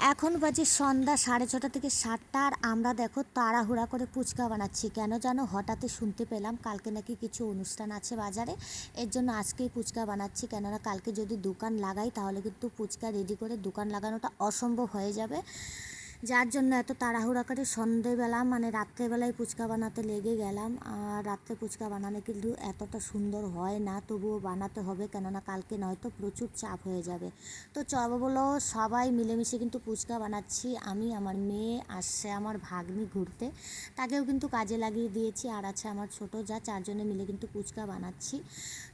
এখন বাজে সন্ধ্যা 6:30 থেকে 7টা, আর আমরা দেখো তাড়াহুড়া করে ফুচকা বানাচ্ছি। কেন জানো, হঠাৎই শুনতে পেলাম কালকে নাকি কিছু অনুষ্ঠান আছে বাজারে, এর জন্য আজকেই ফুচকা বানাচ্ছি। কেননা কালকে যদি দোকান লাগাই তাহলে কিন্তু ফুচকা রেডি করে দোকান লাগানোটা অসম্ভব হয়ে যাবে, যার জন্য এত তাড়াহুড়া করে সন্ধেবেলা মানে রাত্রেবেলায় ফুচকা বানাতে লেগে গেলাম। আর রাত্রে ফুচকা বানানো কিন্তু এতটা সুন্দর হয় না, তবুও বানাতে হবে, কেননা কালকে নয়তো প্রচুর চাপ হয়ে যাবে। তো চলো সবাই মিলেমিশে কিন্তু ফুচকা বানাচ্ছি। আমি, আমার মেয়ে, আসছে আমার ভাগ্নি ঘুরতে, তাকেও কিন্তু কাজে লাগিয়ে দিয়েছি, আর আছে আমার ছোটো যা, চারজনে মিলে কিন্তু ফুচকা বানাচ্ছি।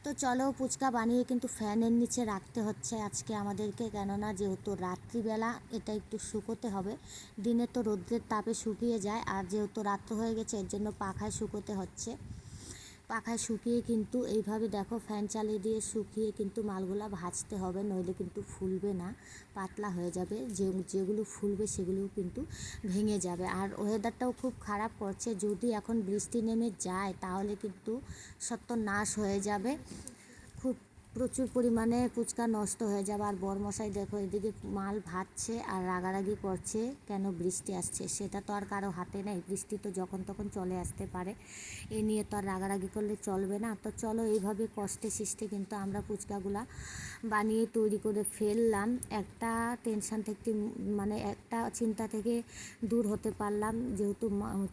তো চলো ফুচকা বানিয়ে কিন্তু ফ্যানের নিচে রাখতে হচ্ছে আজকে আমাদেরকে, কেননা যেহেতু রাত্রিবেলা এটা একটু শুকোতে হবে। দিনে তো রৌদ্রের তাপে শুকিয়ে যায়, আর যেহেতু রাত্র হয়ে গেছে এর জন্য পাখায় শুকোতে হচ্ছে। পাখায় শুকিয়ে কিন্তু এইভাবে দেখো ফ্যান চালিয়ে দিয়ে শুকিয়ে কিন্তু মালগুলা ভাজতে হবে, নইলে কিন্তু ফুলবে না, পাতলা হয়ে যাবে। যেগুলো ফুলবে সেগুলোও কিন্তু ভেঙে যাবে। আর ওয়েদারটাও খুব খারাপ করছে, যদি এখন বৃষ্টি নেমে যায় তাহলে কিন্তু সর্বনাশ হয়ে যাবে, খুব প্রচুর পরিমাণে ফুচকা নষ্ট হয়ে যাবে। আর বরমশাই দেখো এদিকে মাল ভাজছে আর রাগারাগি করছে, কেন বৃষ্টি আসছে, সেটা তো আর কারো হাতে নেই, বৃষ্টি তো যখন তখন চলে আসতে পারে, এ নিয়ে তো আর রাগারাগি করলে চলবে না। তো চলো এইভাবে কষ্টে সৃষ্টে কিন্তু আমরা ফুচকাগুলা বানিয়ে তৈরি করে ফেললাম। একটা টেনশান থেকে মানে একটা চিন্তা থেকে দূর হতে পারলাম, যেহেতু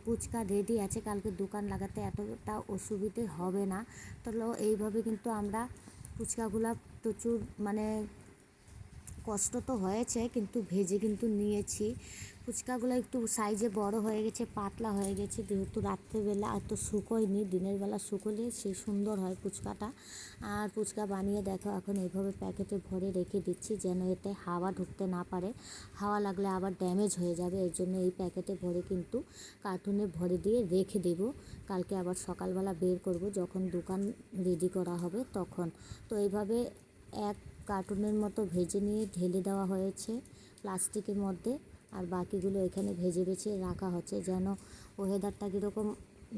ফুচকা রেডি আছে, কালকে দোকান লাগাতে এতটা অসুবিধে হবে না। তো এইভাবে কিন্তু আমরা ফুচকাগুলা প্রচুর মানে কষ্ট তো হয়েছে, কিন্তু ভেজে কিন্তু নিয়েছি। ফুচকাগুলো একটু সাইজে বড় হয়ে গেছে, পাতলা হয়ে গেছে, যেহেতু রাত্রেবেলা এত শুকোয়নি, দিনের বেলা শুকোলে সেই সুন্দর হয় ফুচকাটা। আর ফুচকা বানিয়ে দেখো এখন এইভাবে প্যাকেটে ভরে রেখে দিচ্ছি, যেন এতে হাওয়া ঢুকতে না পারে, হাওয়া লাগলে আবার ড্যামেজ হয়ে যাবে, এর জন্য এই প্যাকেটে ভরে কিন্তু কার্টুনে ভরে দিয়ে রেখে দেব। কালকে আবার সকালবেলা বের করব যখন দোকান রেডি করা হবে তখন। তো এইভাবে এক কার্টুনের মতো ভেজে নিয়ে ঢেলে দেওয়া হয়েছে প্লাস্টিকের মধ্যে, আর বাকিগুলো এখানে ভেজে ভেজে রাখা হচ্ছে, যেন ওয়েদারটা কীরকম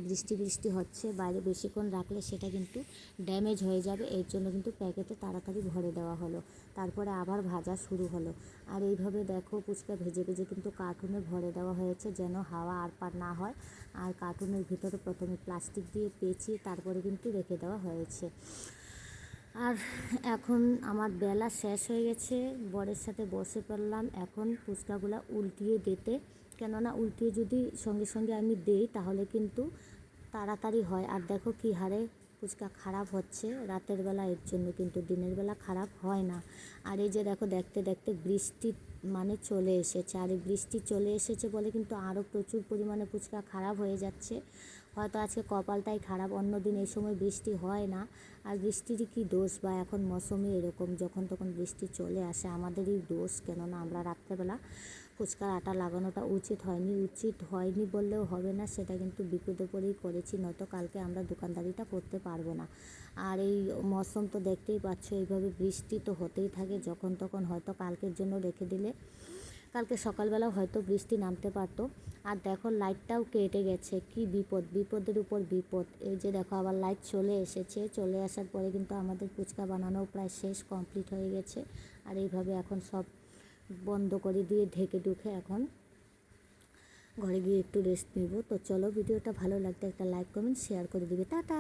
বৃষ্টি বৃষ্টি হচ্ছে, বাইরে বেশিক্ষণ রাখলে সেটা কিন্তু ড্যামেজ হয়ে যাবে, এর জন্য কিন্তু প্যাকেটে তাড়াতাড়ি ভরে দেওয়া হলো, তারপরে আবার ভাজা শুরু হলো। আর এইভাবে দেখো ফুচকা ভেজে ভেজে কিন্তু কার্টুনে ভরে দেওয়া হয়েছে, যেন হাওয়া আর পার না হয়। আর কার্টুনের ভিতরে প্রথমে প্লাস্টিক দিয়ে পেঁচিয়ে তারপরে কিন্তু রেখে দেওয়া হয়েছে। আর এখন আমার বেলা শেষ হয়ে গেছে, বরের সাথে বসে পড়লাম এখন ফুচকাগুলো উল্টিয়ে দিতে, কেননা উল্টিয়ে যদি সঙ্গে সঙ্গে আমি দিই তাহলে কিন্তু তাড়াতাড়ি হয়। আর দেখো কী হারে ফুচকা খারাপ হচ্ছে রাতের বেলা, এর জন্য কিন্তু দিনের বেলা খারাপ হয় না। আর এই যে দেখো দেখতে দেখতে বৃষ্টি মানে চলে এসেছে, আর এই বৃষ্টি চলে এসেছে বলে কিন্তু আরও প্রচুর পরিমাণে ফুচকা খারাপ হয়ে যাচ্ছে। হয়তো আজকে কপালটাই খারাপ, অন্য দিন এই সময় বৃষ্টি হয় না। আর বৃষ্টিরই কী দোষ, বা এখন মৌসুমই এরকম, যখন তখন বৃষ্টি চলে আসে, আমাদেরই দোষ, কেননা আমরা রাত্রেবেলা ফুচকার আটা লাগানোটা উচিত হয়নি বললেও হবে না, সেটা কিন্তু বিপদে পড়েই করেছি, নয়তো কালকে আমরা দোকানদারিটা করতে পারবো না। আর এই মৌসুম তো দেখতেই পাচ্ছ, এইভাবে বৃষ্টি তো হতেই থাকে যখন তখন, হয়তো কালকের জন্য রেখে দিলে কালকে সকালবেলাও হয়তো বৃষ্টি নামতে পারতো। আর দেখো লাইটটাও কেটে গেছে, কি বিপদ, বিপদের উপর বিপদ। এই যে দেখো আবার লাইট চলে এসেছে, চলে আসার পরে কিন্তু আমাদের ফুচকা বানানো প্রায় শেষ, কমপ্লিট হয়ে গেছে। আর এইভাবে এখন সব বন্ধ করে দিয়ে ঢেকে ঢুকে এখন ঘরে গিয়ে একটু রেস্ট নিব। তো চলো ভিডিওটা ভালো লাগলে একটা লাইক কমেন্ট শেয়ার করে দিবে, টাটা।